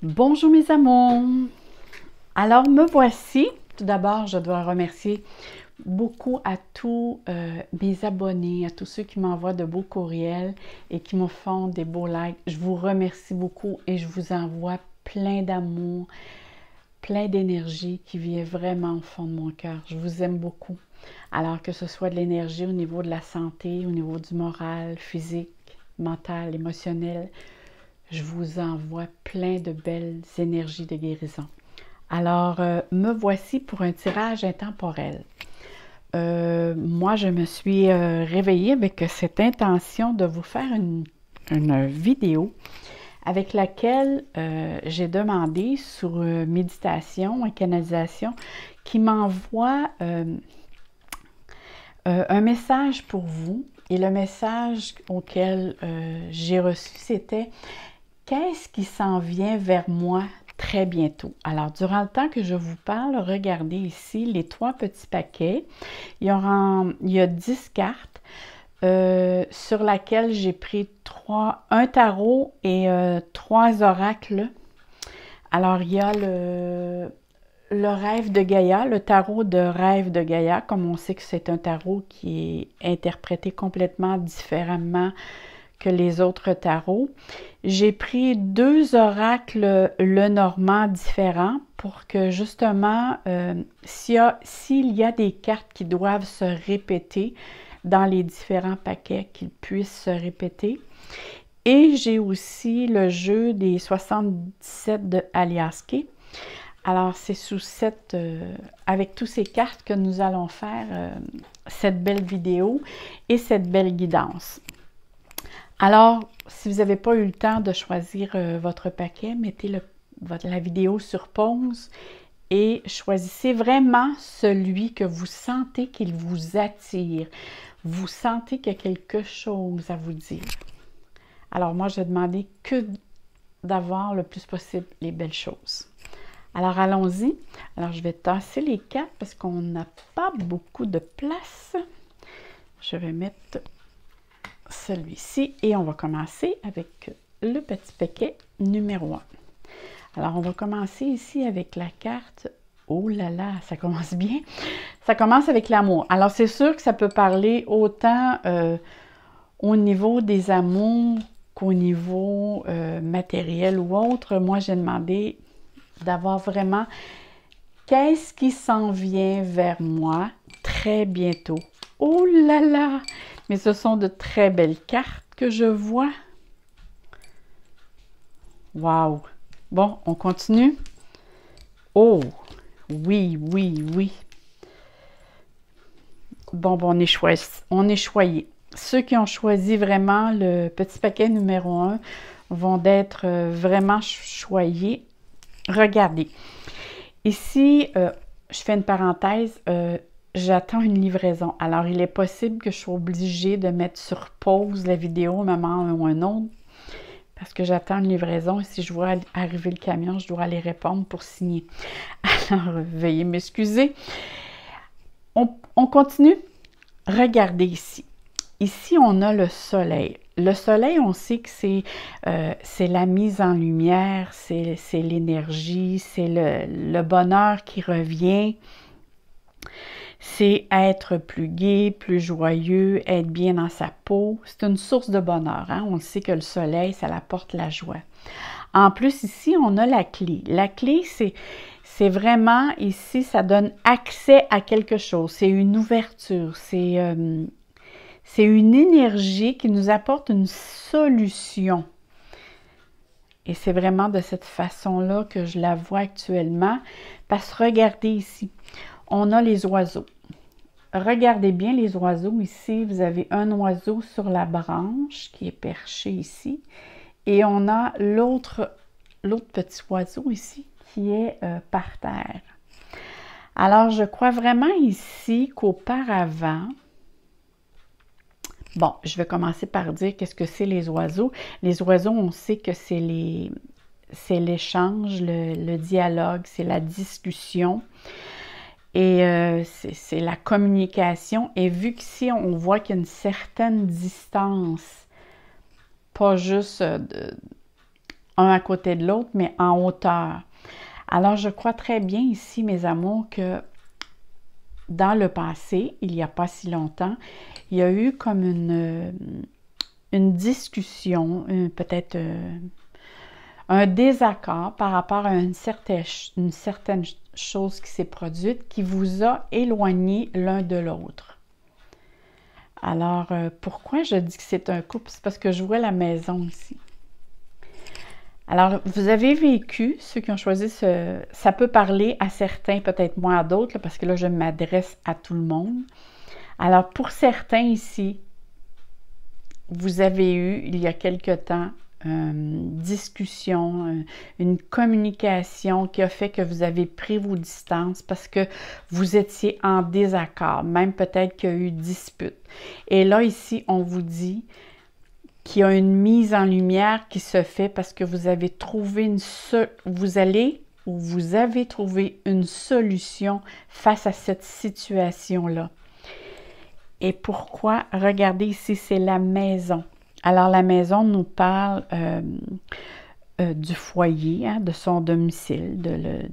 Bonjour mes amours! Alors me voici. Tout d'abord, je dois remercier beaucoup à tous mes abonnés, à tous ceux qui m'envoient de beaux courriels et qui me font des beaux likes. Je vous remercie beaucoup et je vous envoie plein d'amour, plein d'énergie qui vient vraiment au fond de mon cœur. Je vous aime beaucoup. Alors que ce soit de l'énergie au niveau de la santé, au niveau du moral, physique, mental, émotionnel, je vous envoie plein de belles énergies de guérison. Alors, me voici pour un tirage intemporel. Moi, je me suis réveillée avec cette intention de vous faire une vidéo avec laquelle j'ai demandé sur méditation et canalisation qui m'envoie un message pour vous. Et le message auquel j'ai reçu, c'était « Qu'est-ce qui s'en vient vers moi très bientôt? » Alors, durant le temps que je vous parle, regardez ici les 3 petits paquets. Il y a 10 cartes sur laquelle j'ai pris un tarot et 3 oracles. Alors, il y a le rêve de Gaïa, le tarot de rêve de Gaïa, comme on sait que c'est un tarot qui est interprété complètement différemment que les autres tarots. J'ai pris 2 oracles Lenormand différents pour que justement, s'il y a des cartes qui doivent se répéter dans les différents paquets, qu'ils puissent se répéter. Et j'ai aussi le jeu des 77 de Aliaské. Alors, c'est avec toutes ces cartes que nous allons faire cette belle vidéo et cette belle guidance. Alors, si vous n'avez pas eu le temps de choisir votre paquet, mettez la vidéo sur pause et choisissez vraiment celui que vous sentez qu'il vous attire. Vous sentez qu'il y a quelque chose à vous dire. Alors, moi, je vais demander que d'avoir le plus possible les belles choses. Alors, allons-y. Alors, je vais tasser les cartes parce qu'on n'a pas beaucoup de place. Je vais mettre celui-ci et on va commencer avec le petit paquet numéro 1. Alors, on va commencer ici avec la carte. Oh là là, ça commence bien. Ça commence avec l'amour. Alors, c'est sûr que ça peut parler autant au niveau des amours qu'au niveau matériel ou autre. Moi, j'ai demandé d'avoir vraiment qu'est-ce qui s'en vient vers moi très bientôt. Oh là là! Mais ce sont de très belles cartes que je vois. Wow! Bon, on continue. Oh! Oui, oui, oui. Bon, on est choyés. Ceux qui ont choisi vraiment le petit paquet numéro 1 vont être vraiment choyés. Regardez. Ici, je fais une parenthèse. J'attends une livraison. Alors, il est possible que je sois obligée de mettre sur pause la vidéo à un moment ou un autre parce que j'attends une livraison et si je vois arriver le camion, je dois aller répondre pour signer. Alors, veuillez m'excuser. On continue. Regardez ici. Ici, on a le soleil. Le soleil, on sait que c'est la mise en lumière, c'est l'énergie, c'est le bonheur qui revient. C'est être plus gai, plus joyeux, être bien dans sa peau. C'est une source de bonheur. Hein? On sait que le soleil, ça apporte la joie. En plus, ici, on a la clé. La clé, c'est vraiment, ici, ça donne accès à quelque chose. C'est une ouverture. C'est une énergie qui nous apporte une solution. Et c'est vraiment de cette façon-là que je la vois actuellement. Parce que regardez ici. On a les oiseaux. Regardez bien les oiseaux ici. Vous avez un oiseau sur la branche qui est perché ici. Et on a l'autre petit oiseau ici qui est par terre. Alors, je crois vraiment ici qu'auparavant, bon, je vais commencer par dire qu'est-ce que c'est les oiseaux. Les oiseaux, on sait que c'est l'échange, le dialogue, c'est la discussion. Et c'est la communication. Et vu qu'ici, on voit qu'il y a une certaine distance, pas juste un à côté de l'autre, mais en hauteur. Alors, je crois très bien ici, mes amours, que dans le passé, il n'y a pas si longtemps, il y a eu comme une discussion, peut-être un désaccord par rapport à une certaine chose qui s'est produite qui vous a éloigné l'un de l'autre. Alors, pourquoi je dis que c'est un couple? C'est parce que je vois la maison ici. Alors, vous avez vécu, ceux qui ont choisi ça peut parler à certains, peut-être moins à d'autres, parce que là, je m'adresse à tout le monde. Alors, pour certains ici, vous avez eu, il y a quelque temps, une discussion, une communication qui a fait que vous avez pris vos distances parce que vous étiez en désaccord, même peut-être qu'il y a eu dispute. Et là, ici, on vous dit qu'il y a une mise en lumière qui se fait parce que vous avez trouvé vous avez trouvé une solution face à cette situation-là. Et pourquoi? Regardez ici, c'est la maison. Alors, la maison nous parle du foyer, hein, de son domicile, de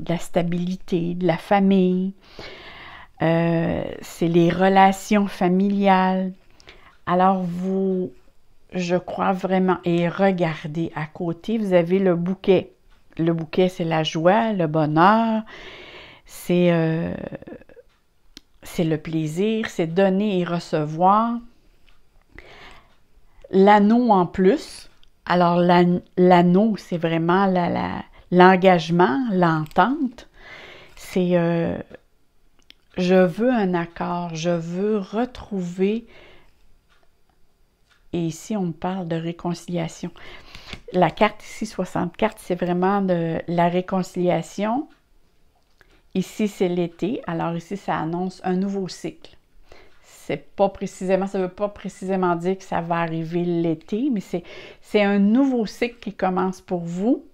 la stabilité, de la famille. C'est les relations familiales. Alors, je crois vraiment, et regardez, à côté, vous avez le bouquet. Le bouquet, c'est la joie, le bonheur, c'est le plaisir, c'est donner et recevoir. L'anneau en plus, alors l'anneau, c'est vraiment l'engagement, l'entente. C'est je veux un accord, je veux retrouver. Et ici, on me parle de réconciliation. La carte ici, 64, c'est vraiment de la réconciliation. Ici, c'est l'été. Alors ici, ça annonce un nouveau cycle. C'est pas précisément, ça ne veut pas précisément dire que ça va arriver l'été, mais c'est un nouveau cycle qui commence pour vous.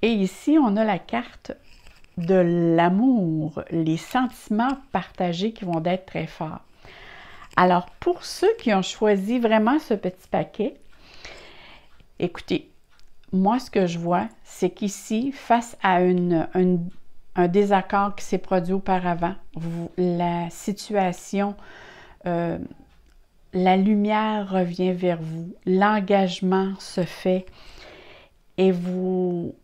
Et ici, on a la carte de l'amour, les sentiments partagés qui vont être très forts. Alors, pour ceux qui ont choisi vraiment ce petit paquet, écoutez, moi, ce que je vois, c'est qu'ici, face à un désaccord qui s'est produit auparavant, la situation, la lumière revient vers vous, l'engagement se fait et vous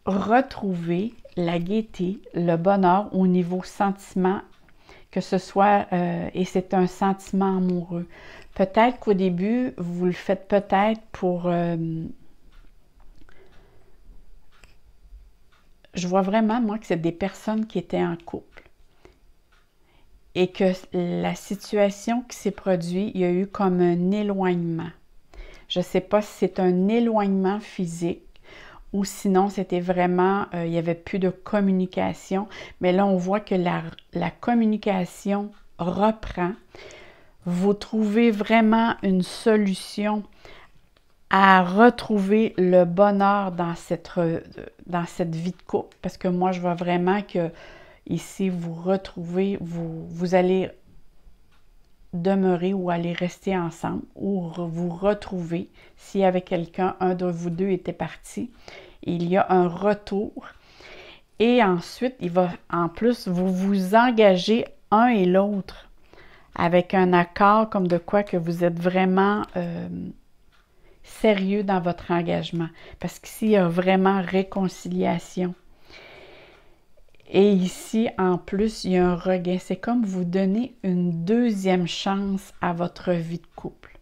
retrouvez la gaieté, le bonheur au niveau sentiment, que ce soit, et c'est un sentiment amoureux. Peut-être qu'au début, vous le faites peut-être pour... je vois vraiment, moi, que c'est des personnes qui étaient en couple. Et que la situation qui s'est produite, il y a eu comme un éloignement. Je ne sais pas si c'est un éloignement physique ou sinon c'était vraiment, il n'y avait plus de communication. Mais là, on voit que la communication reprend. Vous trouvez vraiment une solution à retrouver le bonheur dans cette vie de couple. Parce que moi, je vois vraiment que ici, vous retrouvez, vous allez demeurer ou aller rester ensemble ou vous retrouver. S'il y avait quelqu'un, un de vous deux était parti, il y a un retour. Et ensuite, il va, en plus, vous vous engagez un et l'autre avec un accord comme de quoi que vous êtes vraiment sérieux dans votre engagement. Parce qu'ici, il y a vraiment réconciliation. Et ici, en plus, il y a un regain. C'est comme vous donner une deuxième chance à votre vie de couple.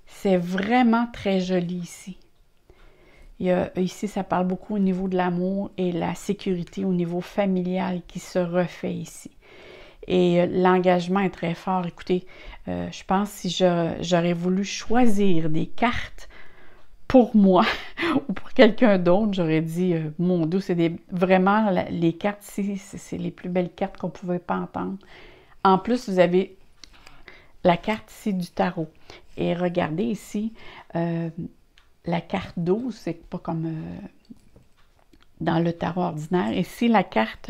C'est vraiment très joli ici. Ici, ça parle beaucoup au niveau de l'amour et la sécurité au niveau familial qui se refait ici. Et l'engagement est très fort. Écoutez, je pense que si j'aurais voulu choisir des cartes pour moi ou pour quelqu'un d'autre, j'aurais dit, mon Dieu, c'est vraiment les cartes ici, c'est les plus belles cartes qu'on ne pouvait pas entendre. En plus, vous avez la carte ici du tarot. Et regardez ici, la carte 12, c'est pas comme dans le tarot ordinaire. Ici, la carte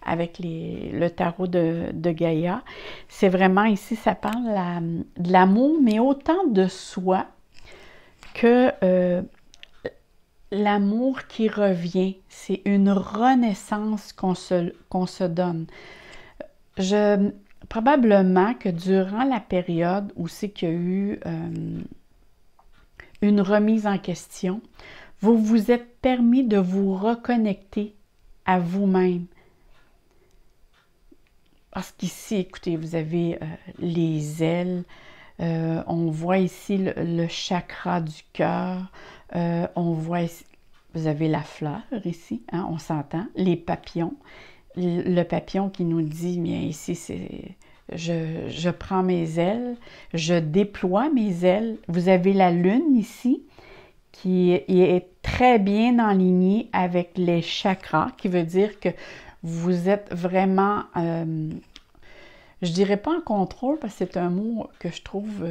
avec le tarot de Gaïa, c'est vraiment ici, ça parle de l'amour, mais autant de soi que l'amour qui revient. C'est une renaissance qu'on se donne. Probablement que durant la période où c'est qu'il y a eu une remise en question, vous vous êtes permis de vous reconnecter à vous-même. Parce qu'ici, écoutez, vous avez les ailes, on voit ici le chakra du cœur, on voit ici, vous avez la fleur ici, hein, on s'entend, les papillons, le papillon qui nous dit, bien ici, c'est je prends mes ailes, je déploie mes ailes. Vous avez la lune ici, qui est très bien alignée avec les chakras, qui veut dire que vous êtes vraiment, je dirais pas en contrôle, parce que c'est un mot que je trouve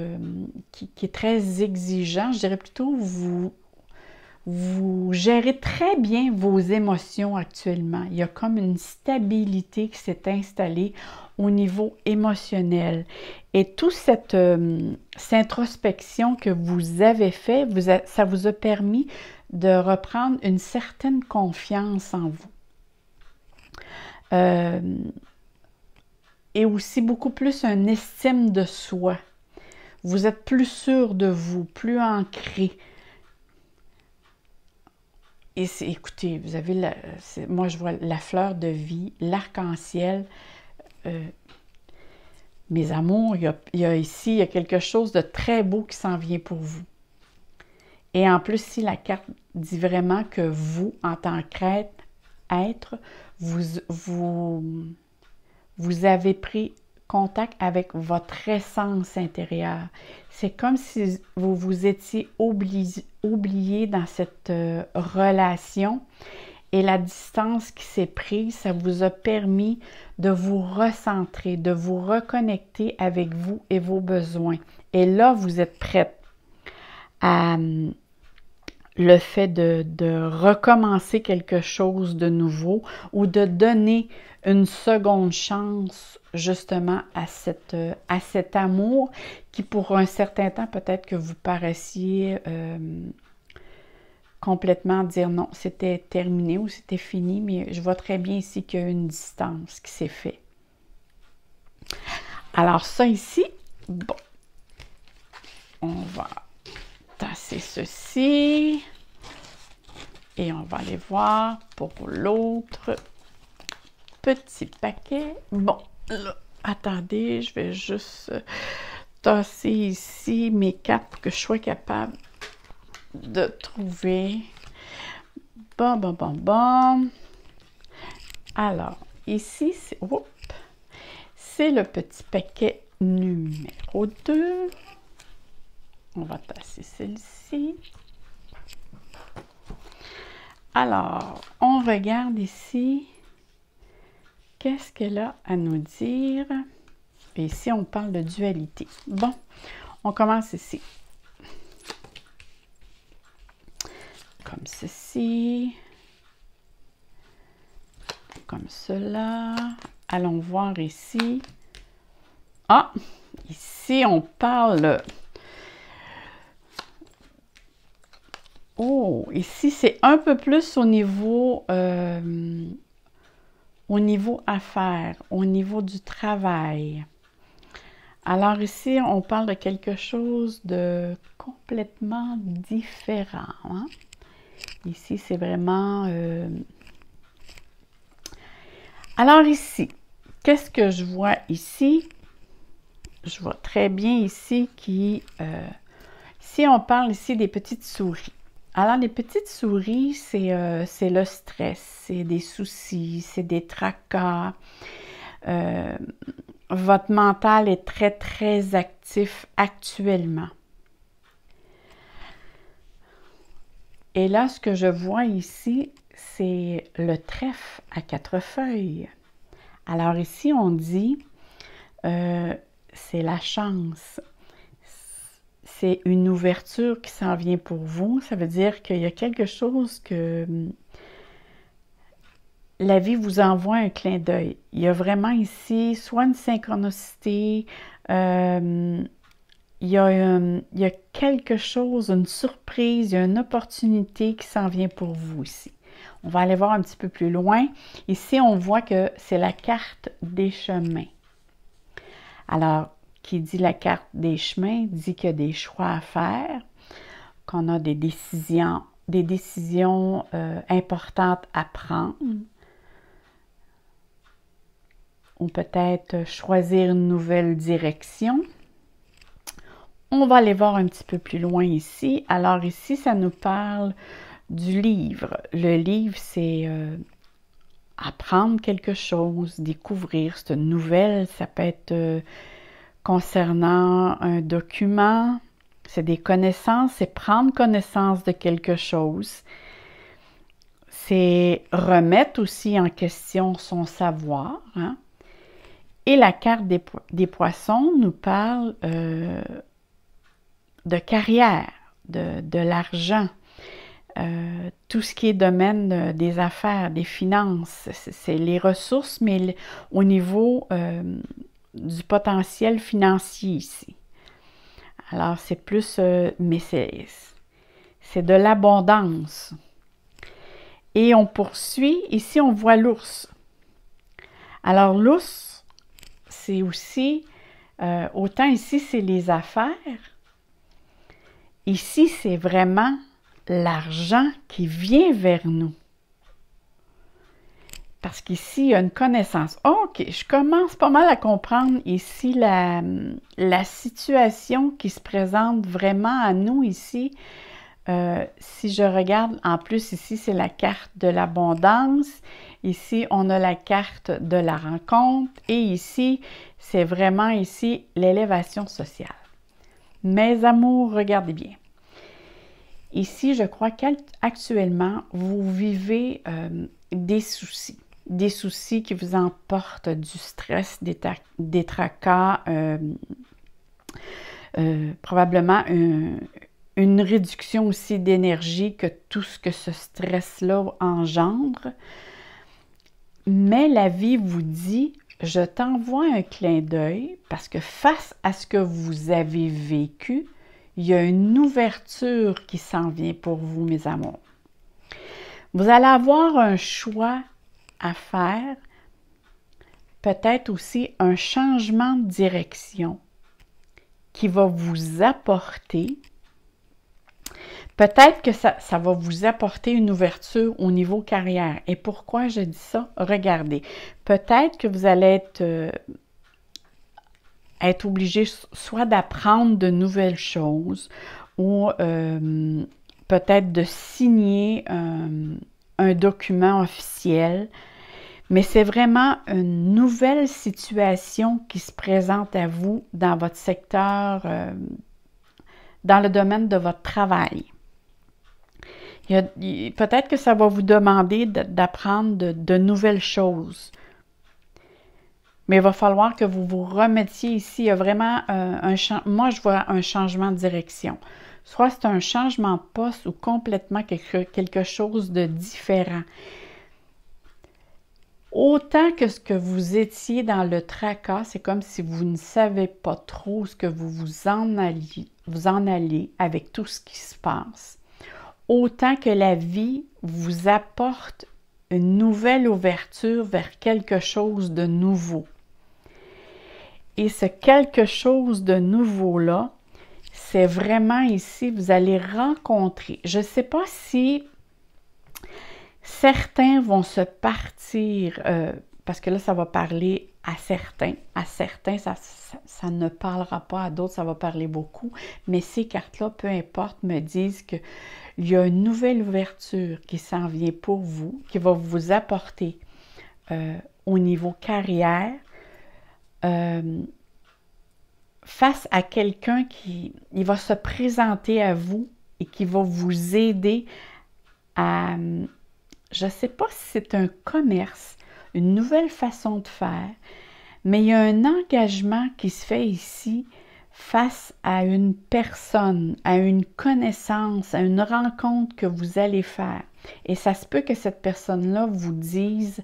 qui est très exigeant. Je dirais plutôt vous gérez très bien vos émotions actuellement. Il y a comme une stabilité qui s'est installée au niveau émotionnel. Et toute cette introspection que vous avez fait, ça vous a permis de reprendre une certaine confiance en vous. Et aussi beaucoup plus une estime de soi. Vous êtes plus sûr de vous, plus ancré. Et écoutez, vous avez, moi je vois la fleur de vie, l'arc-en-ciel. Mes amours, il y a quelque chose de très beau qui s'en vient pour vous. Et en plus, si la carte dit vraiment que vous, en tant qu'être, vous avez pris contact avec votre essence intérieure. C'est comme si vous vous étiez oublié dans cette relation et la distance qui s'est prise, ça vous a permis de vous recentrer, de vous reconnecter avec vous et vos besoins. Et là, vous êtes prête à le fait de recommencer quelque chose de nouveau ou de donner une seconde chance justement à cet amour qui pour un certain temps peut-être que vous paraissiez complètement dire non, c'était terminé ou c'était fini, mais je vois très bien ici qu'il y a une distance qui s'est faite. Alors ça ici, bon, on va tasser ceci et on va aller voir pour l'autre petit paquet. Bon, là, attendez, je vais juste tasser ici mes cartes pour que je sois capable de trouver. Bon. Alors, ici, c'est le petit paquet numéro 2. On va tasser celle-ci. Alors, on regarde ici. Qu'est-ce qu'elle a à nous dire? Et ici, on parle de dualité. Bon, on commence ici. Comme ceci. Comme cela. Allons voir ici. Ah, ici, on parle... Oh, ici, c'est un peu plus au niveau affaires, au niveau du travail. Alors ici, on parle de quelque chose de complètement différent. Hein? Ici, c'est vraiment... Alors ici, qu'est-ce que je vois ici? Je vois très bien ici si on parle ici des petites souris. Alors, les petites souris, c'est le stress, c'est des soucis, c'est des tracas. Votre mental est très, très actif actuellement. Et là, ce que je vois ici, c'est le trèfle à 4 feuilles. Alors ici, on dit, c'est la chance. C'est une ouverture qui s'en vient pour vous. Ça veut dire qu'il y a quelque chose que la vie vous envoie un clin d'œil. Il y a vraiment ici soit une synchronicité, il il y a quelque chose, une surprise, il y a une opportunité qui s'en vient pour vous ici. On va aller voir un petit peu plus loin. Ici, on voit que c'est la carte des chemins. Alors, qui dit la carte des chemins, dit qu'il y a des choix à faire, qu'on a des décisions importantes à prendre, ou peut-être choisir une nouvelle direction. On va aller voir un petit peu plus loin ici. Alors ici, ça nous parle du livre. Le livre, c'est apprendre quelque chose, découvrir. C'est une nouvelle, ça peut être concernant un document, c'est des connaissances, c'est prendre connaissance de quelque chose. C'est remettre aussi en question son savoir. Hein? Et la carte des poissons nous parle de carrière, de l'argent, tout ce qui est domaine des affaires, des finances, c'est les ressources, mais au niveau du potentiel financier ici. Alors, c'est plus, mais c'est de l'abondance. Et on poursuit, ici on voit l'ours. Alors, l'ours, c'est aussi, autant ici c'est les affaires, ici c'est vraiment l'argent qui vient vers nous. Parce qu'ici, il y a une connaissance. OK, je commence pas mal à comprendre ici la situation qui se présente vraiment à nous ici. Si je regarde, en plus ici, c'est la carte de l'abondance. Ici, on a la carte de la rencontre. Et ici, c'est vraiment ici l'élévation sociale. Mes amours, regardez bien. Ici, je crois qu'actuellement, vous vivez des soucis. Des soucis qui vous emportent du stress, des tracas, probablement une réduction aussi d'énergie que tout ce que ce stress-là engendre. Mais la vie vous dit, je t'envoie un clin d'œil parce que face à ce que vous avez vécu, il y a une ouverture qui s'en vient pour vous, mes amours. Vous allez avoir un choix à faire, peut-être aussi un changement de direction qui va vous apporter, peut-être que ça va vous apporter une ouverture au niveau carrière. Et pourquoi je dis ça? Regardez, peut-être que vous allez être obligé soit d'apprendre de nouvelles choses ou peut-être de signer un document officiel, mais c'est vraiment une nouvelle situation qui se présente à vous dans votre secteur, dans le domaine de votre travail. Peut-être que ça va vous demander d'apprendre de nouvelles choses. Mais il va falloir que vous vous remettiez ici. Il y a vraiment moi, je vois un changement de direction. Soit c'est un changement de poste ou complètement quelque chose de différent. Autant que ce que vous étiez dans le tracas, c'est comme si vous ne savez pas trop ce que vous en allez avec tout ce qui se passe. Autant que la vie vous apporte une nouvelle ouverture vers quelque chose de nouveau. Et ce quelque chose de nouveau-là, c'est vraiment ici, vous allez rencontrer. Je ne sais pas si certains vont se partir, parce que là, ça va parler à certains. À certains, ça ne parlera pas, à d'autres, ça va parler beaucoup. Mais ces cartes-là, peu importe, me disent qu'il y a une nouvelle ouverture qui s'en vient pour vous, qui va vous apporter au niveau carrière, face à quelqu'un il va se présenter à vous et qui va vous aider à, je ne sais pas si c'est un commerce, une nouvelle façon de faire, mais il y a un engagement qui se fait ici face à une personne, à une connaissance, à une rencontre que vous allez faire. Et ça se peut que cette personne-là vous dise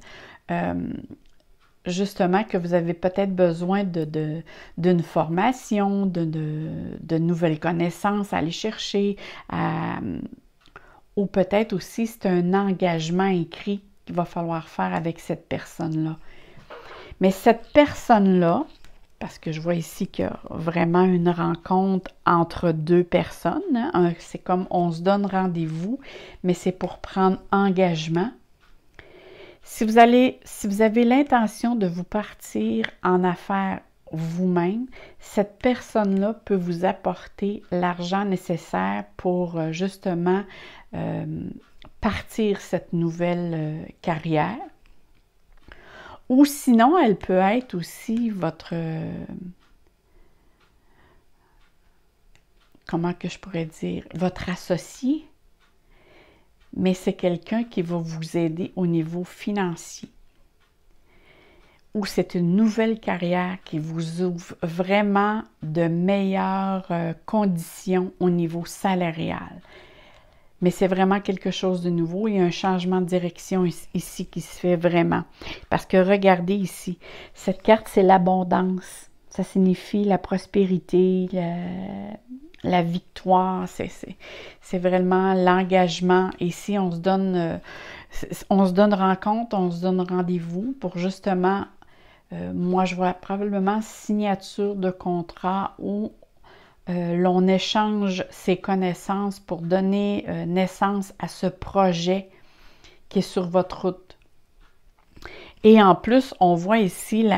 justement que vous avez peut-être besoin d'une formation, de nouvelles connaissances à aller chercher, ou peut-être aussi c'est un engagement écrit qu'il va falloir faire avec cette personne-là. Mais cette personne-là, parce que je vois ici qu'il y a vraiment une rencontre entre deux personnes, hein, c'est comme on se donne rendez-vous, mais c'est pour prendre engagement. Si vous avez l'intention de vous partir en affaires vous-même, cette personne-là peut vous apporter l'argent nécessaire pour justement partir cette nouvelle carrière. Ou sinon, elle peut être aussi votre... comment que je pourrais dire? Votre associé. Mais c'est quelqu'un qui va vous aider au niveau financier. Ou c'est une nouvelle carrière qui vous ouvre vraiment de meilleures conditions au niveau salarial. Mais c'est vraiment quelque chose de nouveau. Il y a un changement de direction ici qui se fait vraiment. Parce que regardez ici, cette carte, c'est l'abondance. Ça signifie la prospérité, la victoire. C'est vraiment l'engagement. Ici, on se donne rencontre, on se donne rendez-vous pour justement, moi je vois probablement signature de contrat où l'on échange ses connaissances pour donner naissance à ce projet qui est sur votre route. Et en plus, on voit ici,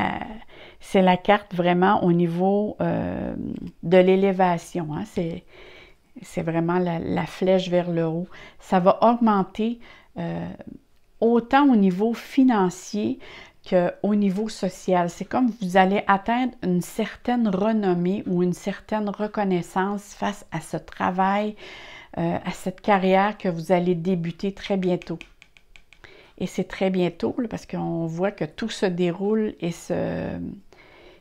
c'est la carte vraiment au niveau de l'élévation. Hein? C'est vraiment la flèche vers le haut. Ça va augmenter autant au niveau financier qu'au niveau social. C'est comme vous allez atteindre une certaine renommée ou une certaine reconnaissance face à ce travail, à cette carrière que vous allez débuter très bientôt. Et c'est très bientôt là, parce qu'on voit que tout se déroule et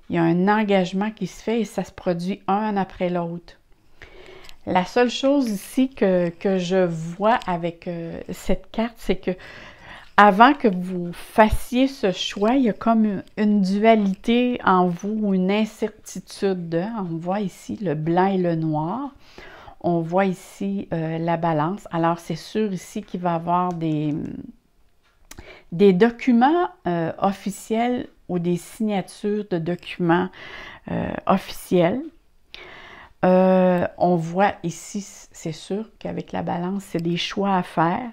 il y a un engagement qui se fait et ça se produit un après l'autre. La seule chose ici que je vois avec cette carte, c'est que avant que vous fassiez ce choix, il y a comme une dualité en vous, une incertitude. On voit ici le blanc et le noir. On voit ici la balance. Alors, c'est sûr ici qu'il va y avoir des documents officiels ou des signatures de documents officiels. On voit ici, c'est sûr qu'avec la balance, c'est des choix à faire.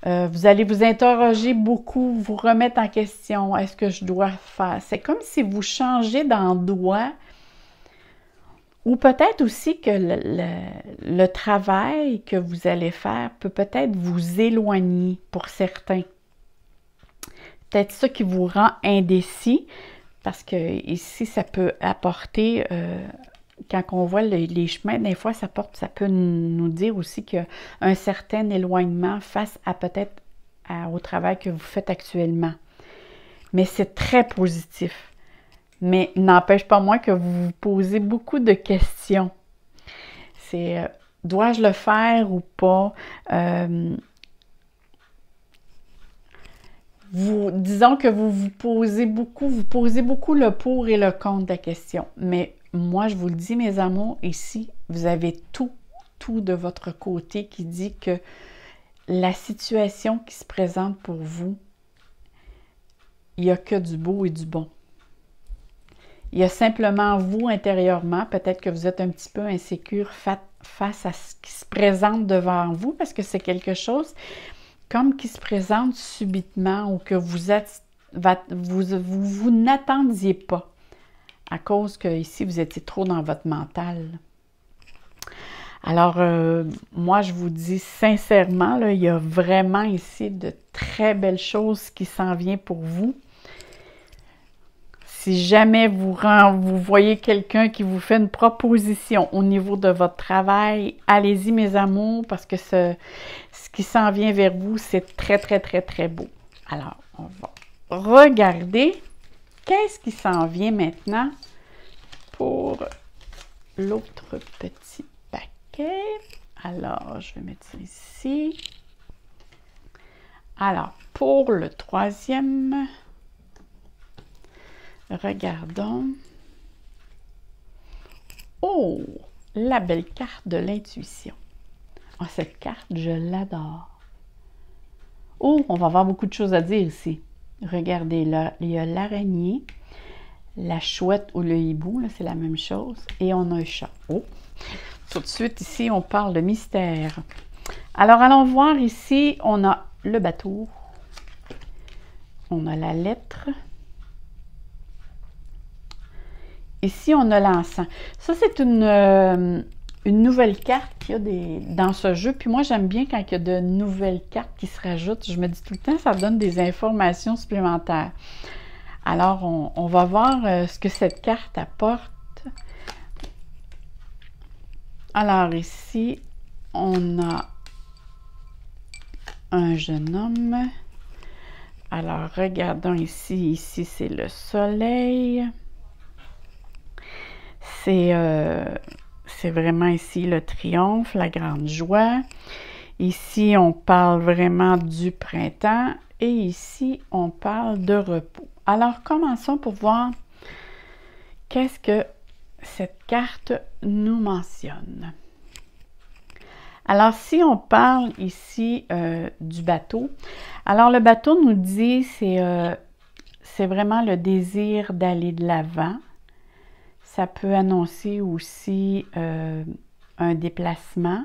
Vous allez vous interroger beaucoup, vous remettre en question. Est-ce que je dois faire? C'est comme si vous changez d'endroit ou peut-être aussi que le travail que vous allez faire peut peut-être vous éloigner pour certains. Peut-être ça qui vous rend indécis parce que ici, ça peut apporter... quand on voit les chemins, des fois, ça peut nous dire aussi qu'il y a un certain éloignement face à peut-être au travail que vous faites actuellement. Mais c'est très positif. Mais n'empêche pas moins que vous vous posez beaucoup de questions. C'est dois-je le faire ou pas? Disons que vous posez beaucoup le pour et le contre de la question. Mais moi, je vous le dis, mes amours, ici, vous avez tout de votre côté qui dit que la situation qui se présente pour vous, il n'y a que du beau et du bon. Il y a simplement vous, intérieurement, peut-être que vous êtes un petit peu insécure face à ce qui se présente devant vous, parce que c'est quelque chose comme qui se présente subitement ou que vous n'attendiez pas. À cause que ici, vous étiez trop dans votre mental. Alors, moi, je vous dis sincèrement, là, il y a vraiment ici de très belles choses qui s'en viennent pour vous. Si jamais vous voyez quelqu'un qui vous fait une proposition au niveau de votre travail, allez-y, mes amours, parce que ce qui s'en vient vers vous, c'est très, très, très, très beau. Alors, on va regarder qu'est-ce qui s'en vient maintenant pour l'autre petit paquet. Alors, je vais mettre ça ici. Alors, pour le troisième Regardons. Oh! La belle carte de l'intuition. Ah, cette carte, je l'adore. Oh, on va avoir beaucoup de choses à dire ici. Regardez, là, il y a l'araignée, la chouette ou le hibou, là, c'est la même chose. Et on a un chat. Oh! Tout de suite, ici, on parle de mystère. Alors, allons voir ici, on a le bateau. On a la lettre. Ici, on a l'encens. Ça, c'est une nouvelle carte qu'il y a dans ce jeu. Puis moi, j'aime bien quand il y a de nouvelles cartes qui se rajoutent. Je me dis tout le temps, ça donne des informations supplémentaires. Alors, on va voir ce que cette carte apporte. Alors, ici, on a un jeune homme. Alors, regardons ici. Ici, c'est le soleil. C'est vraiment ici le triomphe, la grande joie. Ici, on parle vraiment du printemps et ici, on parle de repos. Alors, commençons pour voir qu'est-ce que cette carte nous mentionne. Alors, si on parle ici du bateau, alors le bateau nous dit c'est vraiment le désir d'aller de l'avant. Ça peut annoncer aussi un déplacement.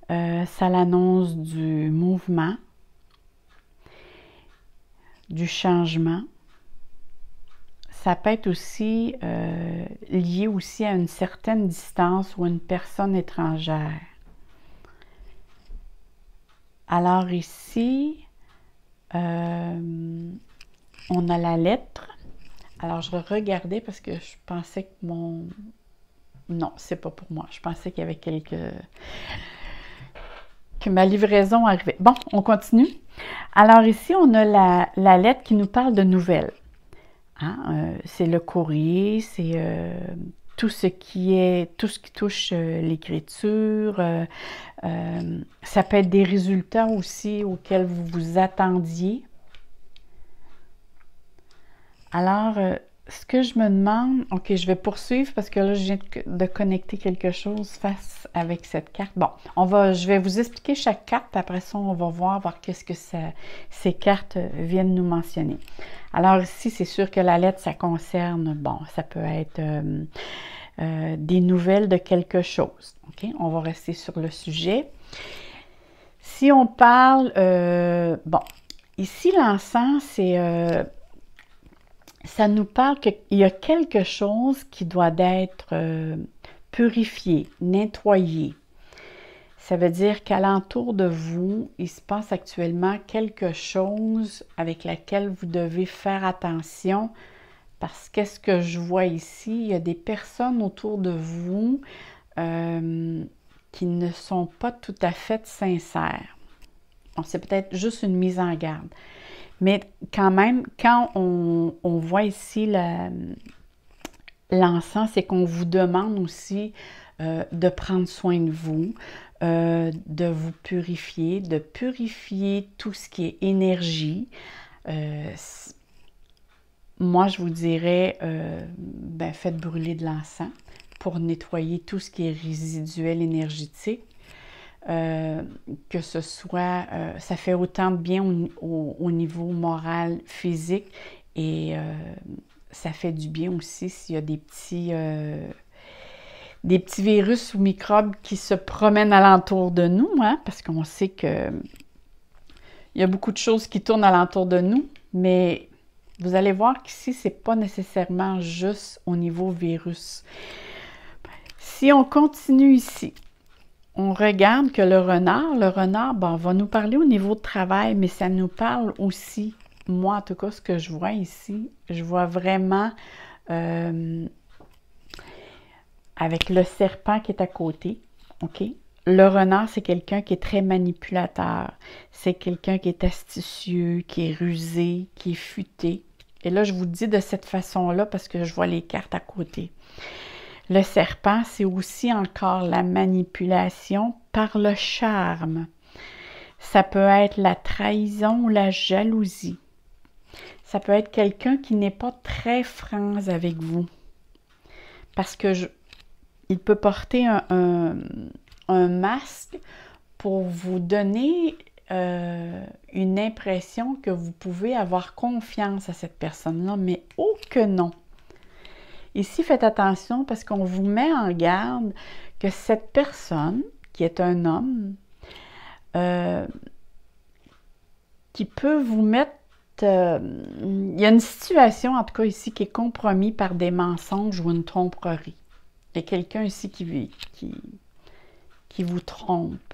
Ça l'annonce du mouvement, du changement. Ça peut être aussi lié aussi à une certaine distance ou une personne étrangère. Alors ici, on a la lettre. Alors, je regardais parce que je pensais que mon... Non, c'est pas pour moi. Je pensais qu'il y avait que ma livraison arrivait. Bon, on continue. Alors ici, on a la lettre qui nous parle de nouvelles. Hein? C'est le courrier, c'est tout ce qui touche l'écriture. Ça peut être des résultats aussi auxquels vous vous attendiez. Alors, ce que je me demande, ok, je vais poursuivre parce que là, je viens de connecter quelque chose face avec cette carte. Bon, je vais vous expliquer chaque carte, après ça, on va voir qu'est-ce que ces cartes viennent nous mentionner. Alors ici, c'est sûr que la lettre, ça concerne, bon, ça peut être des nouvelles de quelque chose. Ok, on va rester sur le sujet. Si on parle, bon, ici, l'encens, ça nous parle qu'il y a quelque chose qui doit être purifié, nettoyé. Ça veut dire qu'alentour de vous, il se passe actuellement quelque chose avec laquelle vous devez faire attention parce qu'est-ce que je vois ici? Il y a des personnes autour de vous qui ne sont pas tout à fait sincères. Bon, c'est peut-être juste une mise en garde. Mais quand même, quand on voit ici l'encens, c'est qu'on vous demande aussi de prendre soin de vous, de vous purifier, de purifier tout ce qui est énergie. Moi, je vous dirais, faites brûler de l'encens pour nettoyer tout ce qui est résiduel énergétique. Que ce soit, ça fait autant de bien au niveau moral, physique et ça fait du bien aussi s'il y a des petits virus ou microbes qui se promènent alentour de nous, hein, parce qu'on sait que il y a beaucoup de choses qui tournent alentour de nous, mais vous allez voir qu'ici, c'est pas nécessairement juste au niveau virus. Si on continue ici, on regarde que le renard, bon, va nous parler au niveau de travail, mais ça nous parle aussi, moi en tout cas, ce que je vois ici, je vois vraiment avec le serpent qui est à côté, ok? Le renard, c'est quelqu'un qui est très manipulateur, c'est quelqu'un qui est astucieux, qui est rusé, qui est futé. Et là, je vous dis de cette façon-là parce que je vois les cartes à côté. Le serpent, c'est aussi encore la manipulation par le charme. Ça peut être la trahison ou la jalousie. ça peut être quelqu'un qui n'est pas très franc avec vous. Parce que il peut porter un masque pour vous donner une impression que vous pouvez avoir confiance à cette personne-là, mais oh que non! Ici, faites attention parce qu'on vous met en garde que cette personne, qui est un homme, qui peut vous mettre... il y a une situation, en tout cas ici, qui est compromise par des mensonges ou une tromperie. Il y a quelqu'un ici qui vous trompe.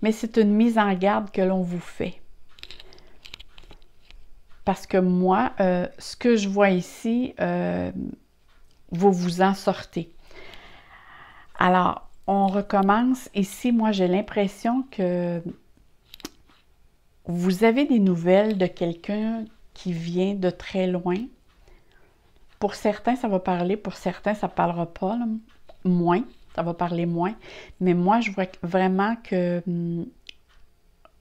Mais c'est une mise en garde que l'on vous fait. Parce que moi, ce que je vois ici, vous vous en sortez. Alors, on recommence. Ici, moi, j'ai l'impression que vous avez des nouvelles de quelqu'un qui vient de très loin. Pour certains, ça va parler. Pour certains, ça ne parlera pas. Là. Moins. Ça va parler moins. Mais moi, je vois vraiment que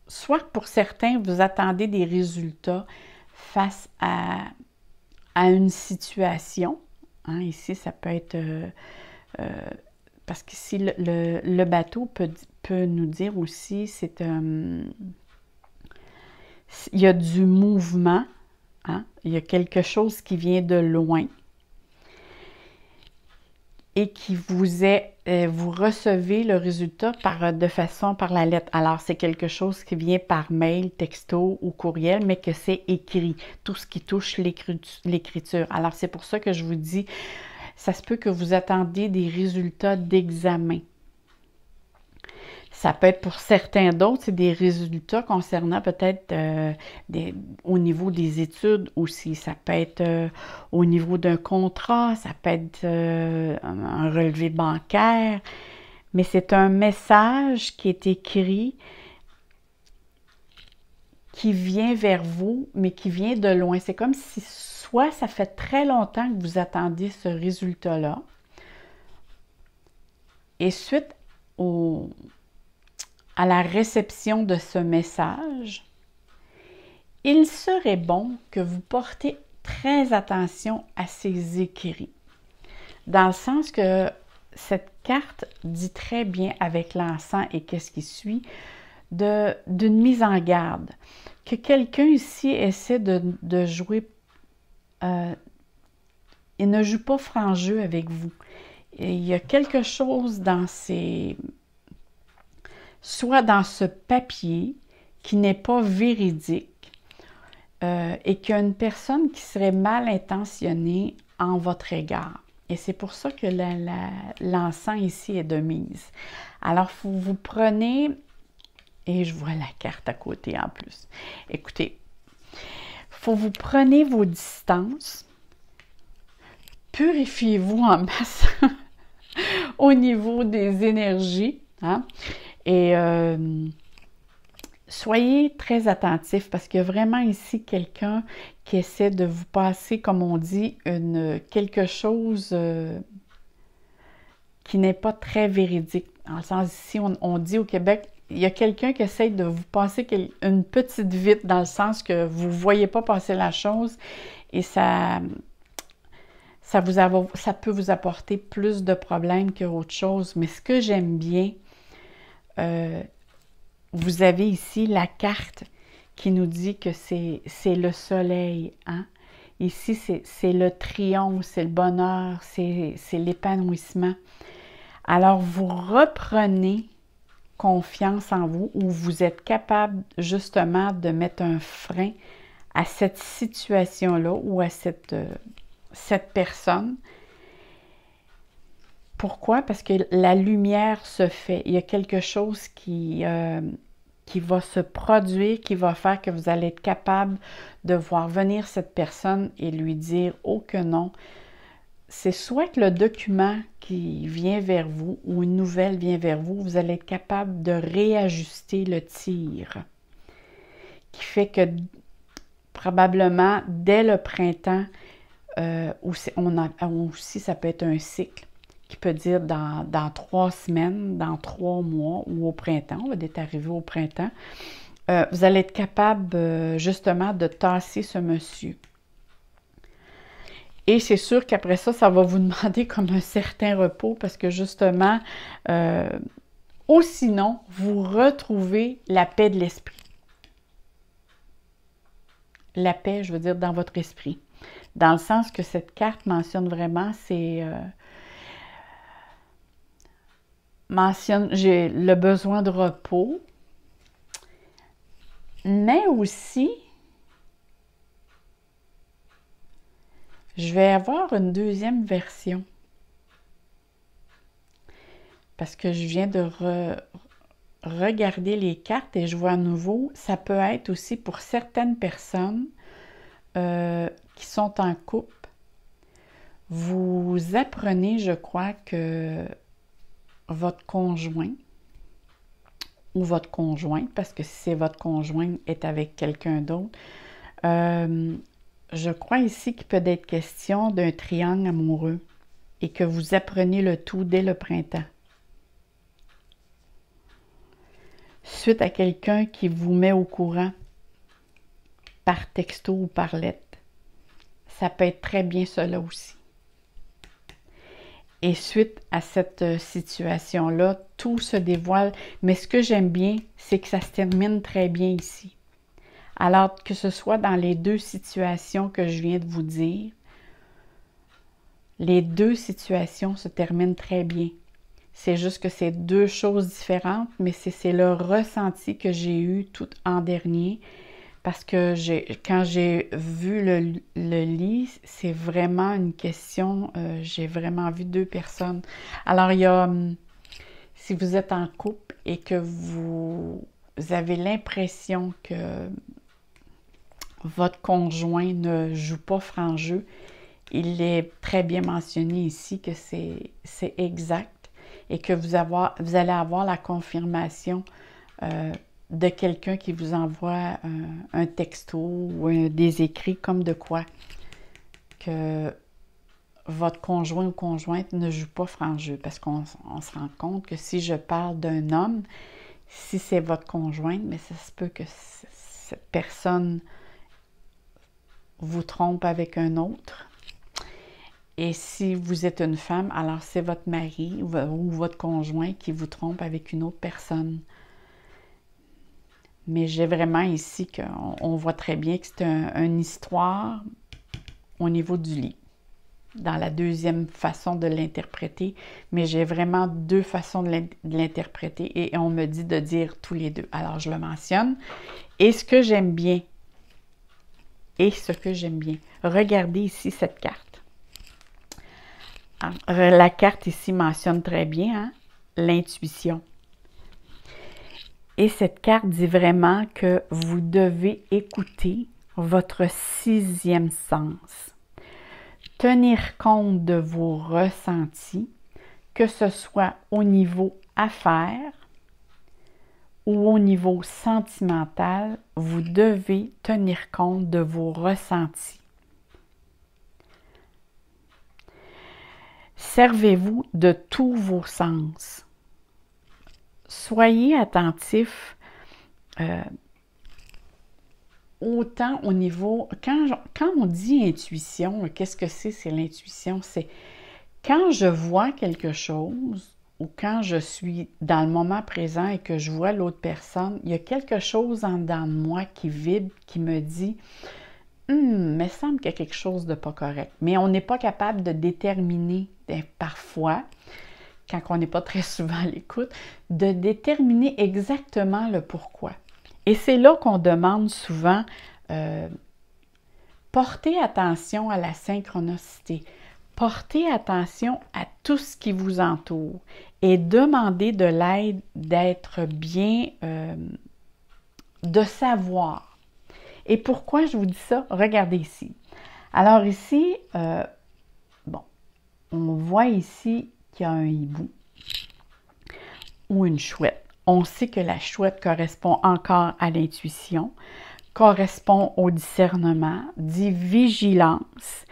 soit pour certains, vous attendez des résultats face à une situation. Hein, ici, ça peut être... parce qu'ici, le bateau peut nous dire aussi, c'est il y a du mouvement, hein, il y a quelque chose qui vient de loin et qui vous est... vous recevez le résultat par la lettre. Alors, c'est quelque chose qui vient par mail, texto ou courriel, mais que c'est écrit. Tout ce qui touche l'écriture. Alors, c'est pour ça que je vous dis, ça se peut que vous attendiez des résultats d'examen. Ça peut être pour certains d'autres, c'est des résultats concernant peut-être au niveau des études aussi. Ça peut être au niveau d'un contrat, ça peut être un relevé bancaire. Mais c'est un message qui est écrit, qui vient vers vous, mais qui vient de loin. C'est comme si soit ça fait très longtemps que vous attendiez ce résultat-là. Et suite à la réception de ce message, il serait bon que vous portiez très attention à ces écrits. Dans le sens que cette carte dit très bien avec l'encens et qu'est-ce qui suit, d'une mise en garde. Que quelqu'un ici essaie de jouer, il ne joue pas franc jeu avec vous. Et il y a quelque chose dans soit dans ce papier qui n'est pas véridique et qu'il y a une personne qui serait mal intentionnée en votre égard. Et c'est pour ça que l'encens ici est de mise. Alors, vous prenez, et je vois la carte à côté en plus. Écoutez, vous prenez vos distances, purifiez-vous en masse au niveau des énergies, hein? Et soyez très attentifs parce qu'il y a vraiment ici quelqu'un qui essaie de vous passer, comme on dit, quelque chose qui n'est pas très véridique. En le sens ici, on dit au Québec, il y a quelqu'un qui essaie de vous passer une petite vite dans le sens que vous ne voyez pas passer la chose et ça peut vous apporter plus de problèmes qu'autre chose. Mais ce que j'aime bien, vous avez ici la carte qui nous dit que c'est le soleil. Hein? Ici, c'est le triomphe, c'est le bonheur, c'est l'épanouissement. Alors, vous reprenez confiance en vous ou vous êtes capable justement de mettre un frein à cette situation-là ou à cette personne. Pourquoi? Parce que la lumière se fait. Il y a quelque chose qui va se produire, qui va faire que vous allez être capable de voir venir cette personne et lui dire « Oh que non ». C'est soit que le document qui vient vers vous ou une nouvelle vient vers vous, vous allez être capable de réajuster le tir. Qui fait que probablement dès le printemps, aussi ça peut être un cycle qui peut dire dans 3 semaines, dans 3 mois ou au printemps, on va être arrivé au printemps, vous allez être capable justement de tasser ce monsieur. Et c'est sûr qu'après ça, ça va vous demander comme un certain repos parce que justement, ou sinon, vous retrouvez la paix de l'esprit. La paix, je veux dire, dans votre esprit. Dans le sens que cette carte mentionne vraiment, j'ai le besoin de repos, mais aussi, je vais avoir une deuxième version. Parce que je viens de regarder les cartes et je vois à nouveau, ça peut être aussi pour certaines personnes qui sont en couple. Vous apprenez, je crois, que votre conjoint ou votre conjointe, parce que si c'est votre conjoint est avec quelqu'un d'autre, je crois ici qu'il peut être question d'un triangle amoureux et que vous apprenez le tout dès le printemps. Suite à quelqu'un qui vous met au courant par texto ou par lettre. Ça peut être très bien cela aussi. Et suite à cette situation-là, tout se dévoile. Mais ce que j'aime bien, c'est que ça se termine très bien ici. Alors que ce soit dans les deux situations que je viens de vous dire, les deux situations se terminent très bien. C'est juste que c'est deux choses différentes, mais c'est le ressenti que j'ai eu tout en dernier. Parce que quand j'ai vu le lit, c'est vraiment une question, j'ai vraiment vu deux personnes. Alors, il y a, si vous êtes en couple et que vous avez l'impression que votre conjoint ne joue pas franc jeu, il est très bien mentionné ici que c'est exact et que vous allez avoir la confirmation de quelqu'un qui vous envoie un texto ou des écrits comme de quoi que votre conjoint ou conjointe ne joue pas franc jeu. Parce qu'on se rend compte que si je parle d'un homme, si c'est votre conjointe, mais ça se peut que cette personne vous trompe avec un autre. Et si vous êtes une femme, alors c'est votre mari ou votre conjoint qui vous trompe avec une autre personne. Mais j'ai vraiment ici qu'on voit très bien que c'est une histoire au niveau du lit, dans la deuxième façon de l'interpréter. Mais j'ai vraiment deux façons de l'interpréter et on me dit de dire tous les deux. Alors, je le mentionne. Et ce que j'aime bien, regardez ici cette carte. La carte ici mentionne très bien l'intuition. Et cette carte dit vraiment que vous devez écouter votre sixième sens. Tenir compte de vos ressentis, que ce soit au niveau affaires ou au niveau sentimental, vous devez tenir compte de vos ressentis. Servez-vous de tous vos sens. Soyez attentifs autant au niveau... Quand on dit intuition, qu'est-ce que c'est? C'est l'intuition. C'est quand je vois quelque chose ou quand je suis dans le moment présent et que je vois l'autre personne, il y a quelque chose en dedans de moi qui vibre, qui me dit « me semble qu'il y a quelque chose de pas correct ». Mais on n'est pas capable de déterminer parfois, quand on n'est pas très souvent à l'écoute, de déterminer exactement le pourquoi. Et c'est là qu'on demande souvent, portez attention à la synchronicité, portez attention à tout ce qui vous entoure et demandez de l'aide d'être bien, de savoir. Et pourquoi je vous dis ça? Regardez ici. Alors ici, on voit ici qu'il y a un hibou ou une chouette. On sait que la chouette correspond encore à l'intuition, correspond au discernement, dit vigilance.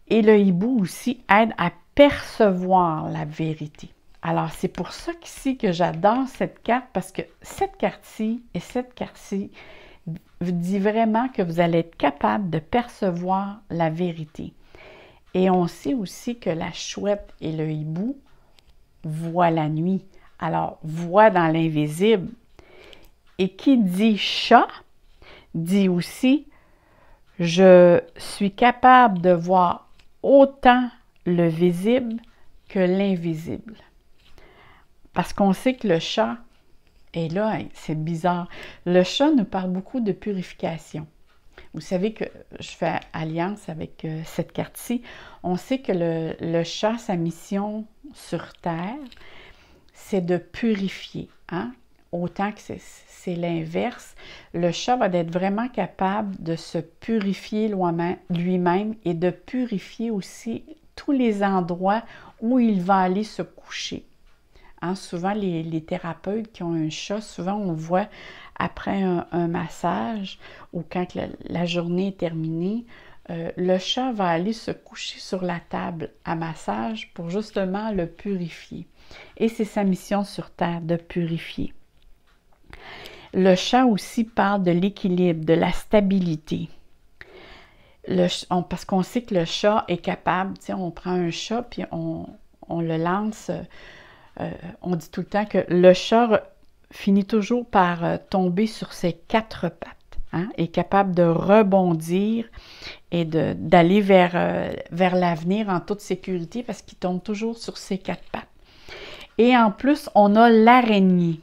Et le hibou aussi aide à percevoir la vérité. Alors, c'est pour ça qu'ici que j'adore cette carte, parce que cette carte-ci et cette carte-ci dit vraiment que vous allez être capable de percevoir la vérité. Et on sait aussi que la chouette et le hibou voient la nuit. Alors, voient dans l'invisible. Et qui dit chat, dit aussi, je suis capable de voir autant le visible que l'invisible. Parce qu'on sait que le chat, et là, c'est bizarre, le chat nous parle beaucoup de purification. Vous savez que je fais alliance avec cette carte-ci. On sait que le chat, sa mission sur Terre, c'est de purifier. Hein? Autant que c'est l'inverse. Le chat va être vraiment capable de se purifier lui-même et de purifier aussi tous les endroits où il va aller se coucher. Hein? Souvent, les thérapeutes qui ont un chat, souvent on voit après un massage ou quand la journée est terminée, le chat va aller se coucher sur la table à massage pour justement le purifier. Et c'est sa mission sur Terre, de purifier. Le chat aussi parle de l'équilibre, de la stabilité. Parce qu'on sait que le chat est capable, tu sais, on prend un chat puis on le lance. On dit tout le temps que le chat finit toujours par tomber sur ses quatre pattes, hein, est capable de rebondir et d'aller vers l'avenir en toute sécurité parce qu'il tombe toujours sur ses quatre pattes. Et en plus, on a l'araignée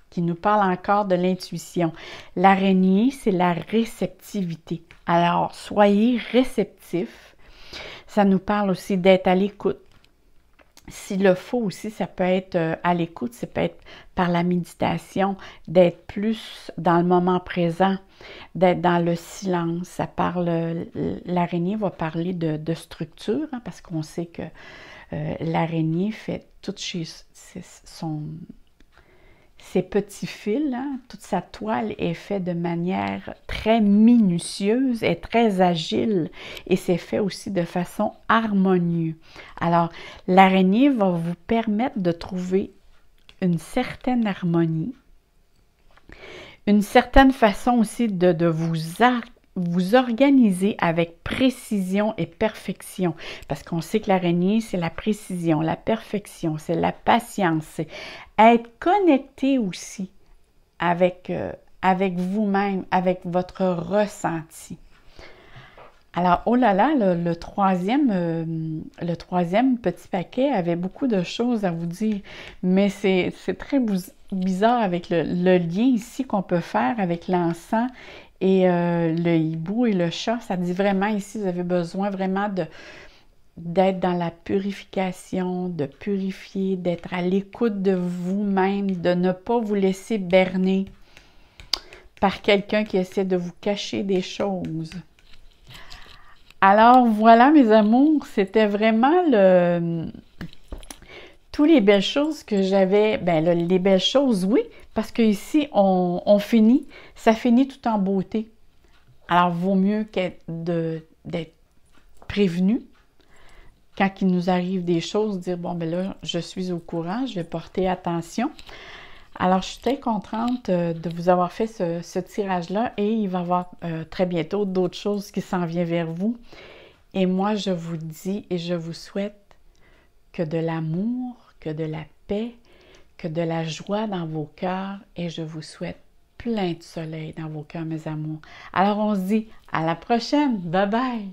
qui nous parle encore de l'intuition. L'araignée, c'est la réceptivité. Alors, soyez réceptifs. Ça nous parle aussi d'être à l'écoute. S'il le faut aussi, ça peut être à l'écoute, ça peut être par la méditation, d'être plus dans le moment présent, d'être dans le silence. Ça parle, l'araignée va parler de structure, hein, parce qu'on sait que l'araignée fait toutes ses petits fils, hein, toute sa toile est faite de manière très minutieuse et très agile et c'est fait aussi de façon harmonieuse. Alors, l'araignée va vous permettre de trouver une certaine harmonie, une certaine façon aussi de vous organiser avec précision et perfection. Parce qu'on sait que l'araignée, c'est la précision, la perfection, c'est la patience, c'est être connecté aussi avec vous-même, avec votre ressenti. Alors, oh là là, le troisième petit paquet avait beaucoup de choses à vous dire, mais c'est très bizarre avec le lien ici qu'on peut faire avec l'encens et le hibou et le chat. Ça dit vraiment ici, vous avez besoin vraiment d'être dans la purification, de purifier, d'être à l'écoute de vous-même, de ne pas vous laisser berner par quelqu'un qui essaie de vous cacher des choses. Alors voilà mes amours, c'était vraiment toutes les belles choses que j'avais, les belles choses, oui, parce que ici on finit, ça finit tout en beauté. Alors vaut mieux d'être prévenu quand il nous arrive des choses, dire bon ben là je suis au courant, je vais porter attention. Alors je suis très contente de vous avoir fait ce tirage-là et il va y avoir très bientôt d'autres choses qui s'en viennent vers vous. Et moi je vous dis et je vous souhaite que de l'amour, que de la paix, que de la joie dans vos cœurs et je vous souhaite plein de soleil dans vos cœurs mes amours. Alors on se dit à la prochaine, bye bye!